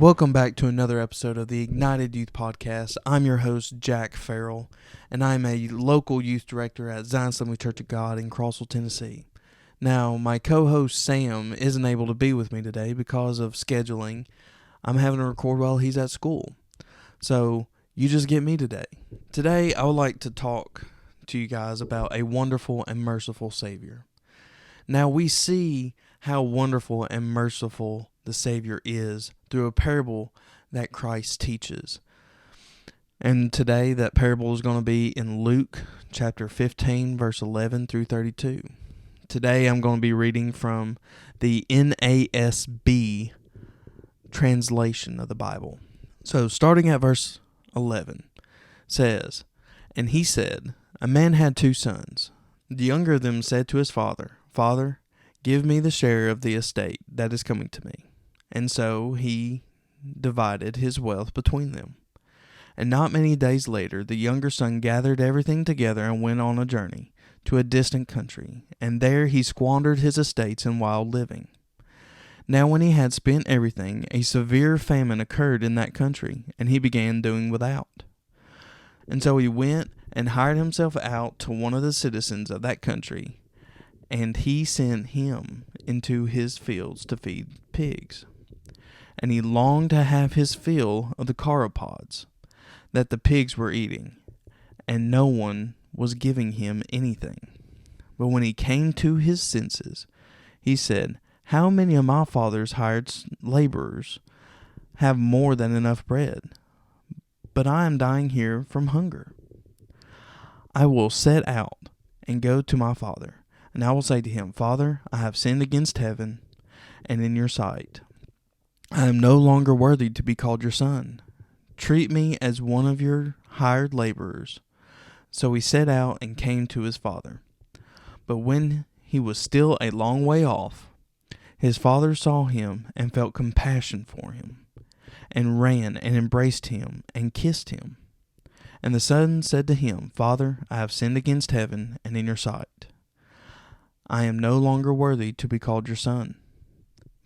Welcome back to another episode of the Ignited Youth Podcast. I'm your host, Jack Ferrell, and I'm a local youth director at Zion Assembly Church of God in Crossville, Tennessee. Now, my co-host, Sam, isn't able to be with me today because of scheduling. I'm having to record while he's at school. So, you just get me today. Today, I would like to talk to you guys about a wonderful and merciful Savior. Now, we see how wonderful and merciful the Savior is through a parable that Christ teaches. And today that parable is going to be in Luke chapter 15, verse 11 through 32. Today I'm going to be reading from the NASB translation of the Bible. So starting at verse 11 says, "And he said, a man had 2 sons. The younger of them said to his father, 'Father, give me the share of the estate that is coming to me.' And so he divided his wealth between them. And not many days later, the younger son gathered everything together and went on a journey to a distant country, and there he squandered his estates in wild living. Now when he had spent everything, a severe famine occurred in that country, and he began doing without. And so he went and hired himself out to one of the citizens of that country, and he sent him into his fields to feed pigs. And he longed to have his fill of the cauropods that the pigs were eating, and no one was giving him anything. But when he came to his senses, he said, 'How many of my father's hired laborers have more than enough bread? But I am dying here from hunger. I will set out and go to my father, and I will say to him, Father, I have sinned against heaven and in your sight. I am no longer worthy to be called your son. Treat me as one of your hired laborers.' So he set out and came to his father. But when he was still a long way off, his father saw him and felt compassion for him, and ran and embraced him and kissed him. And the son said to him, Father, I have sinned against heaven and in your sight. I am no longer worthy to be called your son.'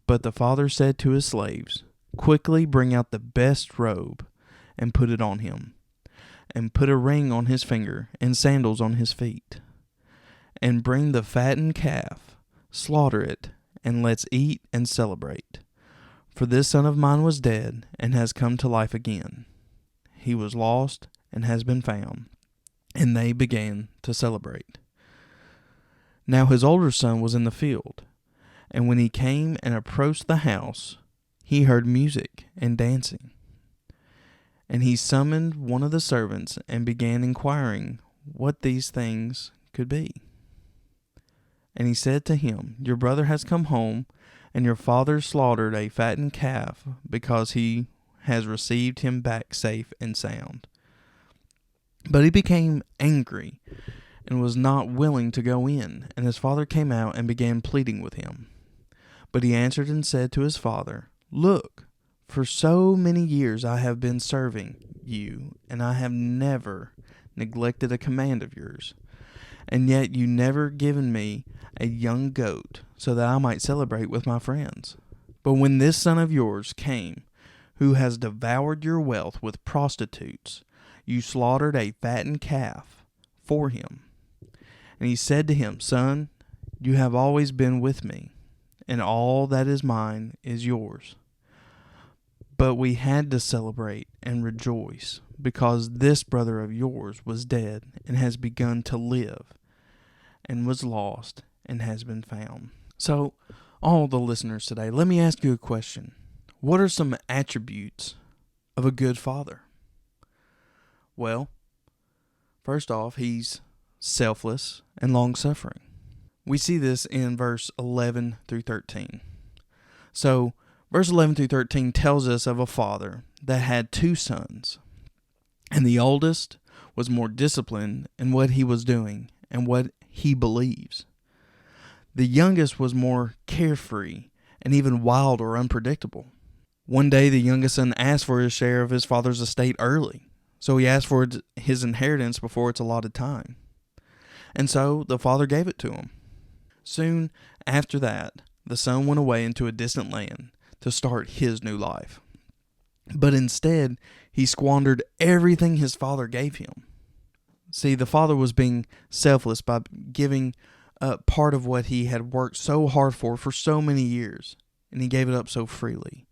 But the father said to his slaves, 'Quickly bring out the best robe and put it on him, and put a ring on his finger and sandals on his feet. And bring the fattened calf, slaughter it, and let's eat and celebrate. For this son of mine was dead and has come to life again. He was lost and has been found.' And they began to celebrate. Now his older son was in the field. And when he came and approached the house, he heard music and dancing. And he summoned one of the servants and began inquiring what these things could be. And he said to him, Your brother has come home, and your father slaughtered a fattened calf because he has received him back safe and sound. But he became angry and was not willing to go in. And his father came out and began pleading with him. But he answered and said to his father, Look, for so many years I have been serving you, and I have never neglected a command of yours. And yet you never given me a young goat so that I might celebrate with my friends. But when this son of yours came, who has devoured your wealth with prostitutes, you slaughtered a fattened calf for him. And he said to him, Son, you have always been with me, and all that is mine is yours. But we had to celebrate and rejoice, because this brother of yours was dead and has begun to live, and was lost and has been found." So, all the listeners today, let me ask you a question. What are some attributes of a good father? Well, first off, he's selfless and long-suffering. We see this in verse 11 through 13. So, verse 11 through 13 tells us of a father that had 2 sons. And the oldest was more disciplined in what he was doing and what he believes. The youngest was more carefree and even wild or unpredictable. One day, the youngest son asked for his share of his father's estate early. So he asked for his inheritance before its allotted time. And so the father gave it to him. Soon after that, the son went away into a distant land to start his new life. But instead, he squandered everything his father gave him. See, the father was being selfless by giving up part of what he had worked so hard for so many years, and he gave it up so freely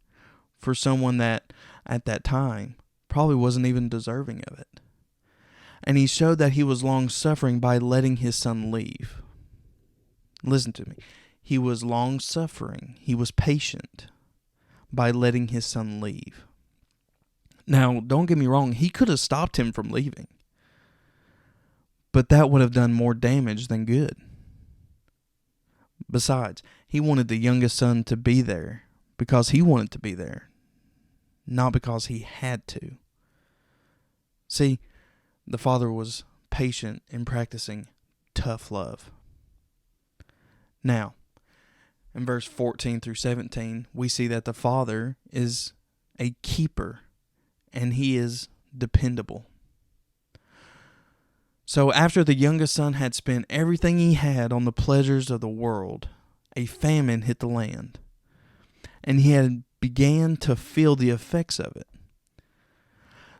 for someone that, at that time, probably wasn't even deserving of it. And he showed that he was long-suffering by letting his son leave. Listen to me. He was long-suffering. He was patient by letting his son leave. Now, don't get me wrong. He could have stopped him from leaving. But that would have done more damage than good. Besides, he wanted the youngest son to be there because he wanted to be there, not because he had to. See, the father was patient in practicing tough love. Now, in verse 14 through 17, we see that the father is a keeper and he is dependable. So after the youngest son had spent everything he had on the pleasures of the world, a famine hit the land, and he had began to feel the effects of it.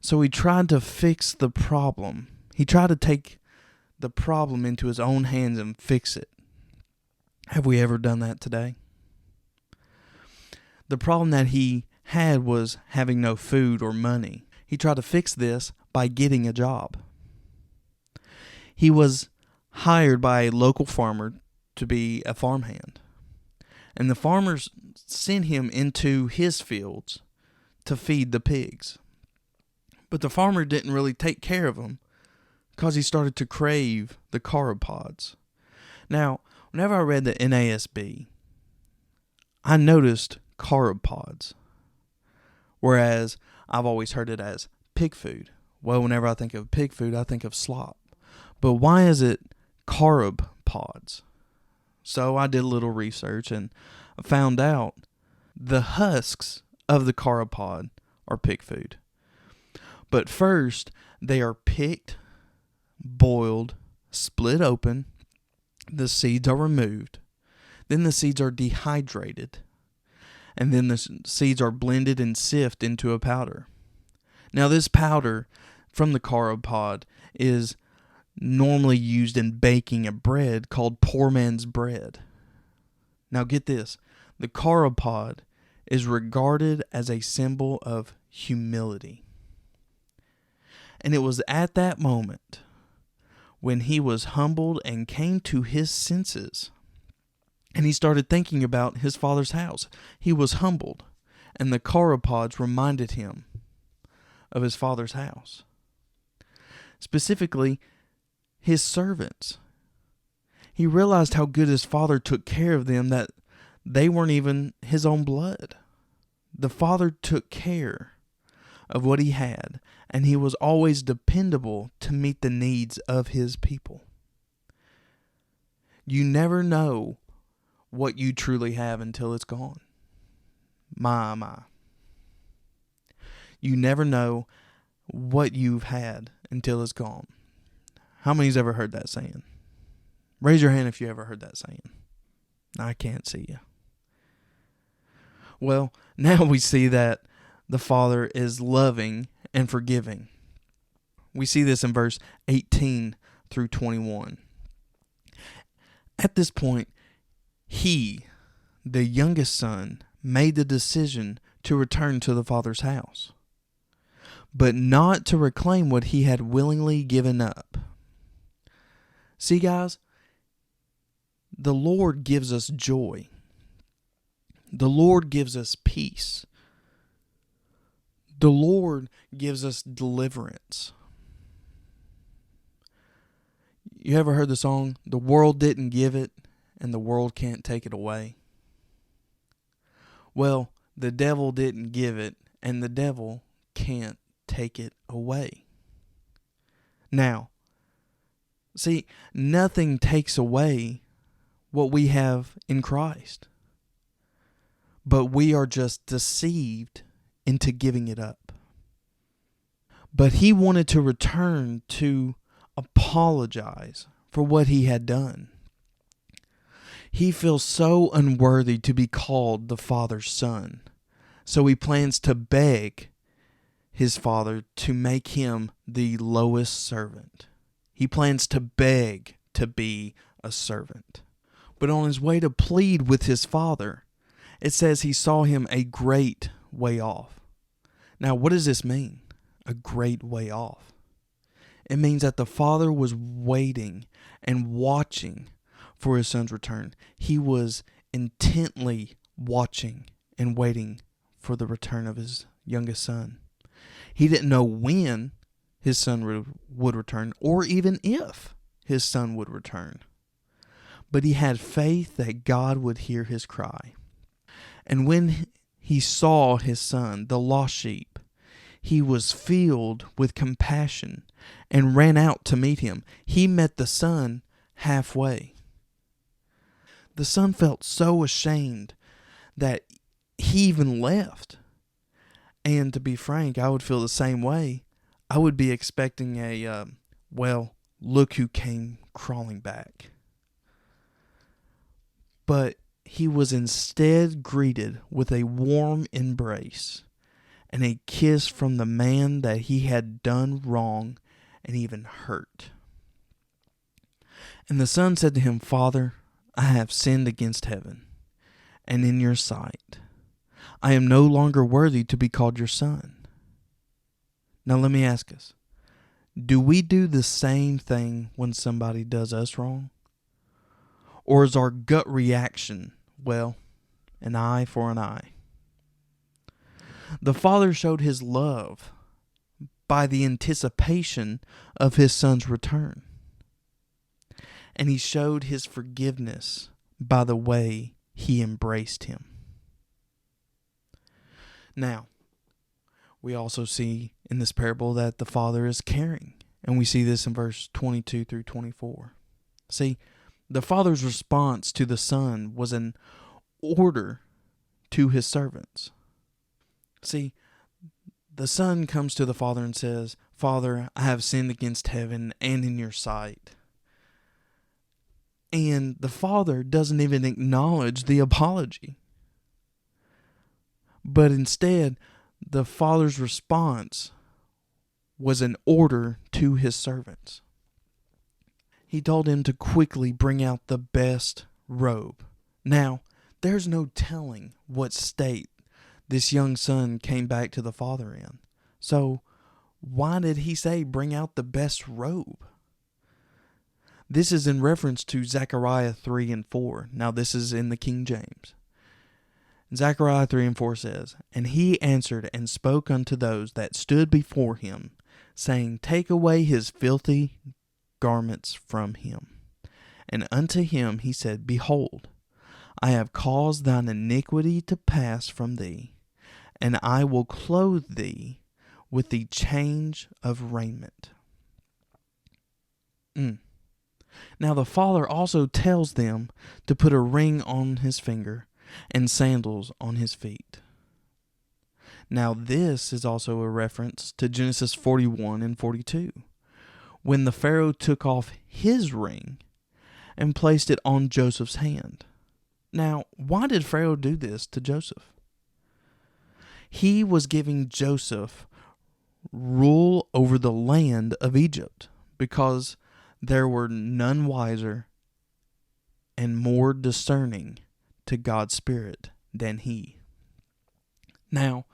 So he tried to fix the problem. He tried to take the problem into his own hands and fix it. Have we ever done that today? The problem that he had was having no food or money. He tried to fix this by getting a job. He was hired by a local farmer to be a farmhand. And the farmers sent him into his fields to feed the pigs. But the farmer didn't really take care of him because he started to crave the sauropods. Now, whenever I read the NASB, I noticed sauropods, whereas I've always heard it as pig food. Well, whenever I think of pig food, I think of slop. But why is it sauropods? So I did a little research and found out the husks of the sauropod are pig food. But first, they are picked, boiled, split open, the seeds are removed, then the seeds are dehydrated, and then the seeds are blended and sifted into a powder. Now this powder from the sauropod is normally used in baking a bread called poor man's bread. Now get this, the sauropod is regarded as a symbol of humility. And it was at that moment when he was humbled and came to his senses, and he started thinking about his father's house. He was humbled, and the sauropods reminded him of his father's house. Specifically, his servants. He realized how good his father took care of them, that they weren't even his own blood. The father took care of what he had, and he was always dependable to meet the needs of his people. You never know what you truly have until it's gone. My. You never know what you've had until it's gone. How many's ever heard that saying? Raise your hand if you ever heard that saying. I can't see you. Well, now we see that the Father is loving and forgiving. We see this in verse 18 through 21. At this point, he, the youngest son, made the decision to return to the Father's house, but not to reclaim what he had willingly given up. See, guys, the Lord gives us joy. The Lord gives us peace. The Lord gives us deliverance. You ever heard the song, "The world didn't give it, and the world can't take it away"? Well, the devil didn't give it, and the devil can't take it away. Now, see, nothing takes away what we have in Christ, but we are just deceived into giving it up. But he wanted to return to apologize for what he had done. He feels so unworthy to be called the Father's son, so he plans to beg his father to make him the lowest servant. He plans to beg to be a servant. But on his way to plead with his father, it says he saw him a great way off. Now, what does this mean? A great way off. It means that the father was waiting and watching for his son's return. He was intently watching and waiting for the return of his youngest son. He didn't know when his son would return, or even if his son would return. But he had faith that God would hear his cry. And when he saw his son, the lost sheep, he was filled with compassion and ran out to meet him. He met the son halfway. The son felt so ashamed that he even left. And to be frank, I would feel the same way. I would be expecting look who came crawling back. But he was instead greeted with a warm embrace and a kiss from the man that he had done wrong and even hurt. And the son said to him, "Father, I have sinned against heaven and in your sight. I am no longer worthy to be called your son." Now let me ask us, do we do the same thing when somebody does us wrong? Or is our gut reaction, well, an eye for an eye? The father showed his love by the anticipation of his son's return. And he showed his forgiveness by the way he embraced him. Now, we also see in this parable that the father is caring. And we see this in verse 22 through 24. See, the father's response to the son was an order to his servants. See, the son comes to the father and says, "Father, I have sinned against heaven and in your sight." And the father doesn't even acknowledge the apology. But instead, the father's response was an order to his servants. He told him to quickly bring out the best robe. Now, there's no telling what state this young son came back to the father in. So, why did he say bring out the best robe? This is in reference to Zechariah 3 and 4. Now, this is in the King James. Zechariah 3 and 4 says, "And he answered and spoke unto those that stood before him, saying, Take away his filthy garments from him. And unto him he said, Behold, I have caused thine iniquity to pass from thee, and I will clothe thee with the change of raiment." Now the father also tells them to put a ring on his finger and sandals on his feet. Now this is also a reference to Genesis 41 and 42, when the Pharaoh took off his ring and placed it on Joseph's hand. Now, why did Pharaoh do this to Joseph? He was giving Joseph rule over the land of Egypt because there were none wiser and more discerning to God's Spirit than he. Now,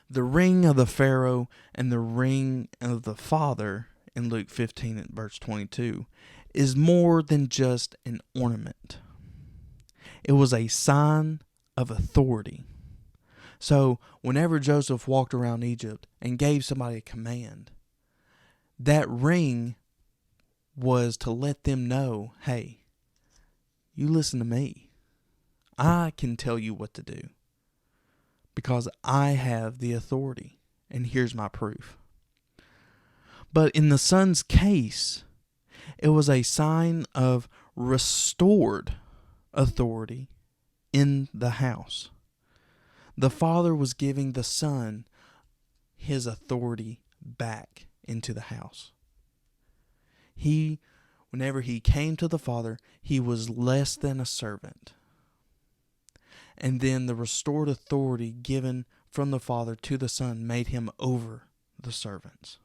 the ring of the Pharaoh and the ring of the Father in Luke 15 and verse 22 is more than just an ornament. It was a sign of authority. So, whenever Joseph walked around Egypt and gave somebody a command, that ring was to let them know, hey, you listen to me. I can tell you what to do because I have the authority, and here's my proof. But in the son's case, it was a sign of restored authority in the house. The father was giving the son his authority back into the house. Whenever he came to the father, he was less than a servant. And then the restored authority given from the father to the son made him over the servants.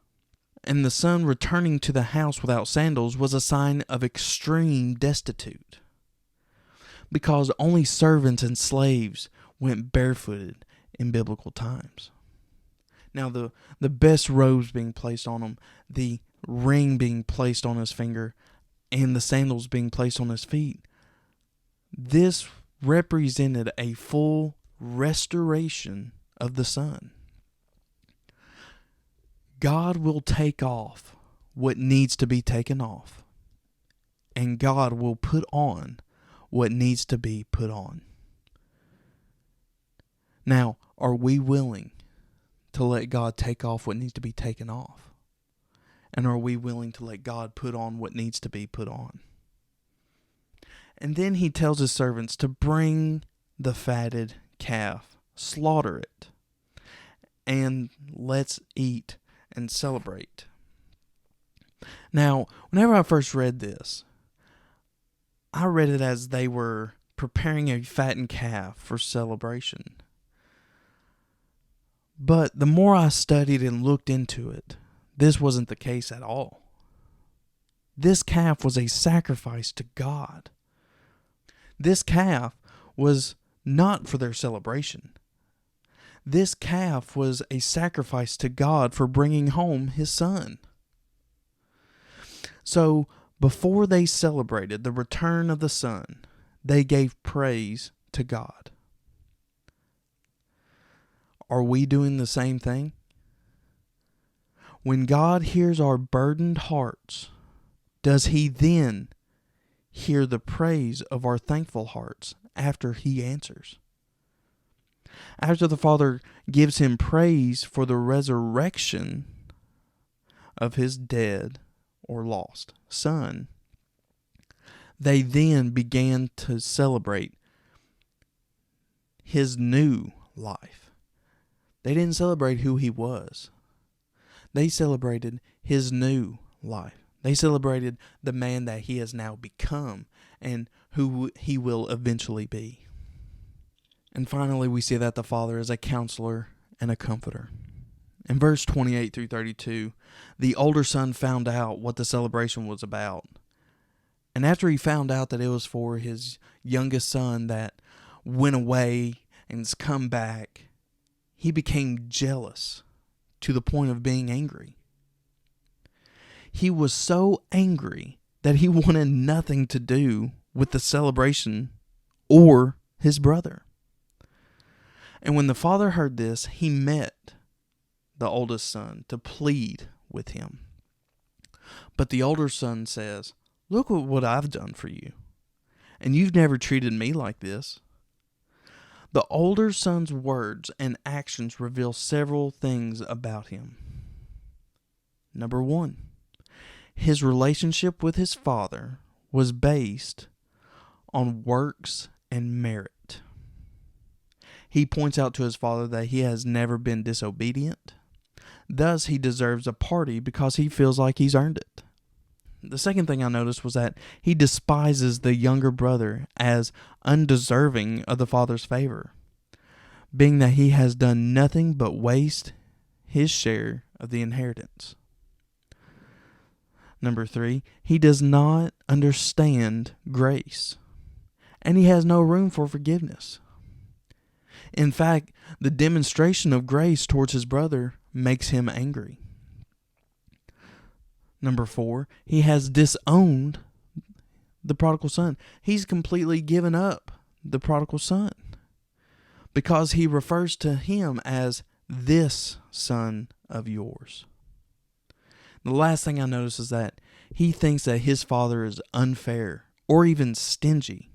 And the son returning to the house without sandals was a sign of extreme destitute, because only servants and slaves went barefooted in biblical times. Now the best robes being placed on him, the ring being placed on his finger, and the sandals being placed on his feet, this represented a full restoration of the son. God will take off what needs to be taken off, and God will put on what needs to be put on. Now, are we willing to let God take off what needs to be taken off? And are we willing to let God put on what needs to be put on? And then he tells his servants to bring the fatted calf, slaughter it, and let's eat and celebrate. Now, whenever I first read this, I read it as they were preparing a fattened calf for celebration. But the more I studied and looked into it, this wasn't the case at all. This calf was a sacrifice to God. This calf was not for their celebration. This calf was a sacrifice to God for bringing home his son. So, before they celebrated the return of the son, they gave praise to God. Are we doing the same thing? When God hears our burdened hearts, does he then hear the praise of our thankful hearts after he answers? After the Father gives him praise for the resurrection of his dead or lost son, they then began to celebrate his new life. They didn't celebrate who he was. They celebrated his new life. They celebrated the man that he has now become and who he will eventually be. And finally, we see that the Father is a counselor and a comforter. In verse 28 through 32, the older son found out what the celebration was about. And after he found out that it was for his youngest son that went away and has come back, he became jealous to the point of being angry. He was so angry that he wanted nothing to do with the celebration or his brother. And when the father heard this, he met the oldest son to plead with him. But the older son says, "Look at what I've done for you, and you've never treated me like this." The older son's words and actions reveal several things about him. Number one, his relationship with his father was based on works and merit. He points out to his father that he has never been disobedient. Thus, he deserves a party because he feels like he's earned it. The second thing I noticed was that he despises the younger brother as undeserving of the father's favor, being that he has done nothing but waste his share of the inheritance. Number 3, he does not understand grace, and he has no room for forgiveness. In fact, the demonstration of grace towards his brother makes him angry. Number 4, he has disowned the prodigal son. He's completely given up the prodigal son because he refers to him as this son of yours. The last thing I notice is that he thinks that his father is unfair or even stingy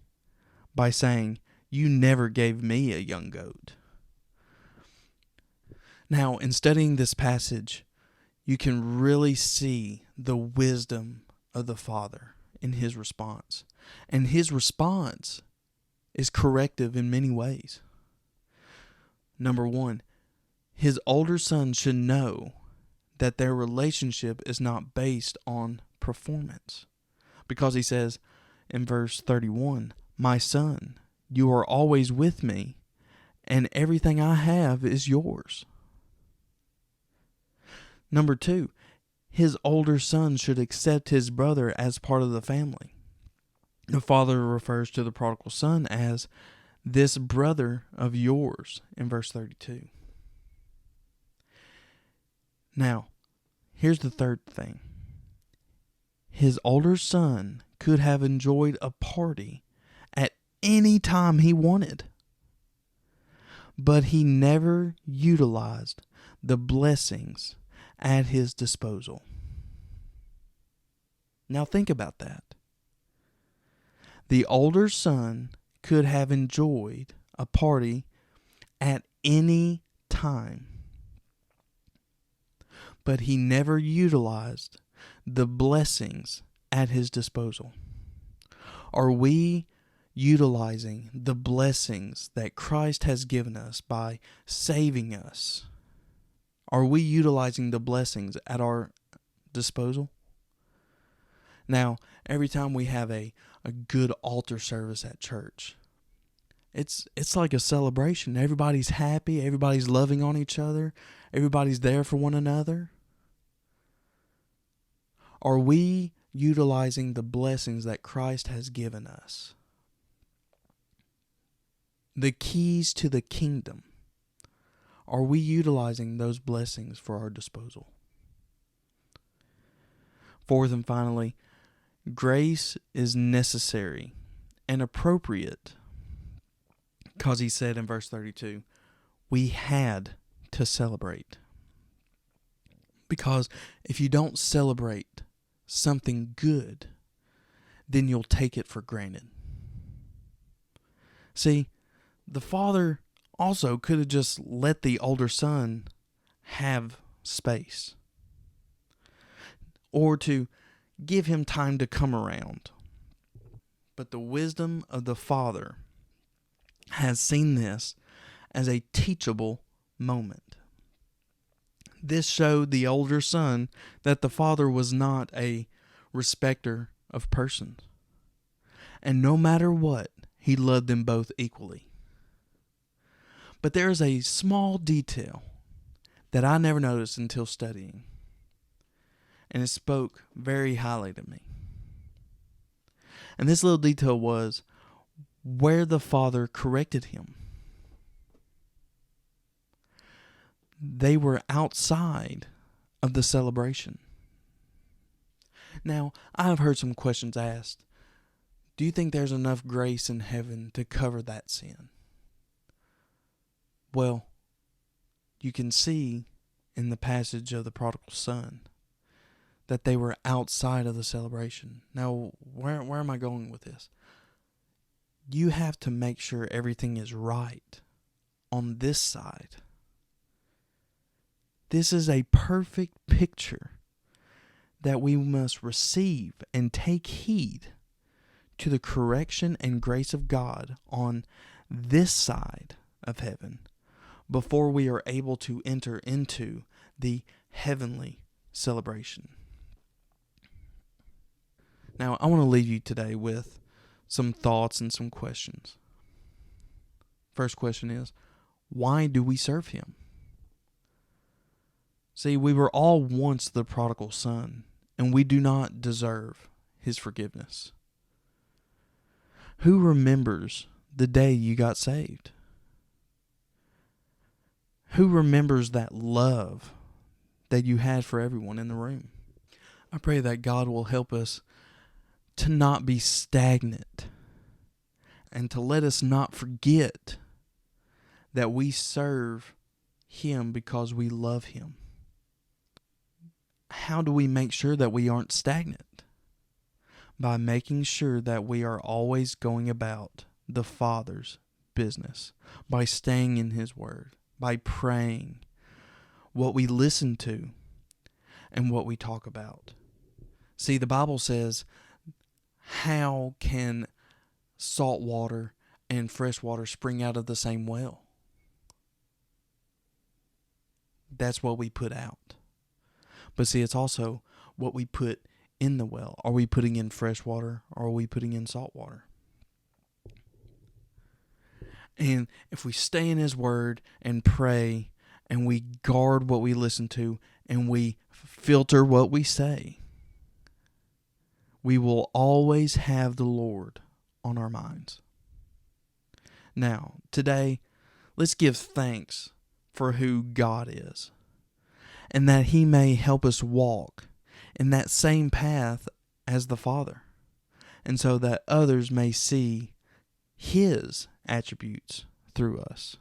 by saying, "You never gave me a young goat." Now, in studying this passage, you can really see the wisdom of the Father in his response. And his response is corrective in many ways. Number 1, his older son should know that their relationship is not based on performance. Because he says in verse 31, "My son, you are always with me, and everything I have is yours." Number 2, his older son should accept his brother as part of the family. The father refers to the prodigal son as this brother of yours in verse 32. Now, here's the third thing. His older son could have enjoyed a party at any time he wanted, but he never utilized the blessings at his disposal. Now think about that. The older son could have enjoyed a party at any time, but he never utilized the blessings at his disposal. Are we utilizing the blessings that Christ has given us by saving us? Are we utilizing the blessings at our disposal? Now, every time we have a good altar service at church, it's like a celebration. Everybody's happy. Everybody's loving on each other. Everybody's there for one another. Are we utilizing the blessings that Christ has given us? The keys to the kingdom. Are we utilizing those blessings for our disposal? Fourth and finally, grace is necessary and appropriate because he said in verse 32, we had to celebrate. Because if you don't celebrate something good, then you'll take it for granted. See, the father also could have just let the older son have space, or to give him time to come around. But the wisdom of the father has seen this as a teachable moment. This showed the older son that the father was not a respecter of persons. And no matter what, he loved them both equally. But there is a small detail that I never noticed until studying, and it spoke very highly to me. And this little detail was where the father corrected him. They were outside of the celebration. Now, I have heard some questions asked. Do you think there's enough grace in heaven to cover that sin? Well, you can see in the passage of the prodigal son that they were outside of the celebration. Now, where am I going with this? You have to make sure everything is right on this side. This is a perfect picture that we must receive and take heed to the correction and grace of God on this side of heaven before we are able to enter into the heavenly celebration. Now, I want to leave you today with some thoughts and some questions. First question is, why do we serve him? See, we were all once the prodigal son, and we do not deserve his forgiveness. Who remembers the day you got saved? Who remembers that love that you had for everyone in the room? I pray that God will help us to not be stagnant and to let us not forget that we serve him because we love him. How do we make sure that we aren't stagnant? By making sure that we are always going about the Father's business, by staying in his word, by praying, what we listen to, and what we talk about. See, the Bible says, how can salt water and fresh water spring out of the same well? That's what we put out. But see, it's also what we put in the well. Are we putting in fresh water, or are we putting in salt water? And if we stay in his word and pray, and we guard what we listen to, and we filter what we say, we will always have the Lord on our minds. Now, today, let's give thanks for who God is, and that He may help us walk in that same path as the Father, and so that others may see His attributes through us.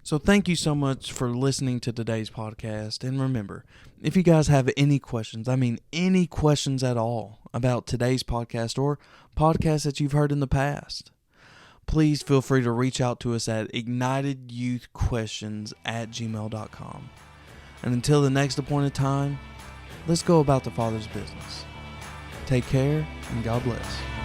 So thank you so much for listening to today's podcast. And remember, if you guys have any questions, any questions at all about today's podcast or podcasts that you've heard in the past, please feel free to reach out to us at ignitedyouthquestions@gmail.com. And until the next appointed time, let's go about the Father's business. Take care, and God bless.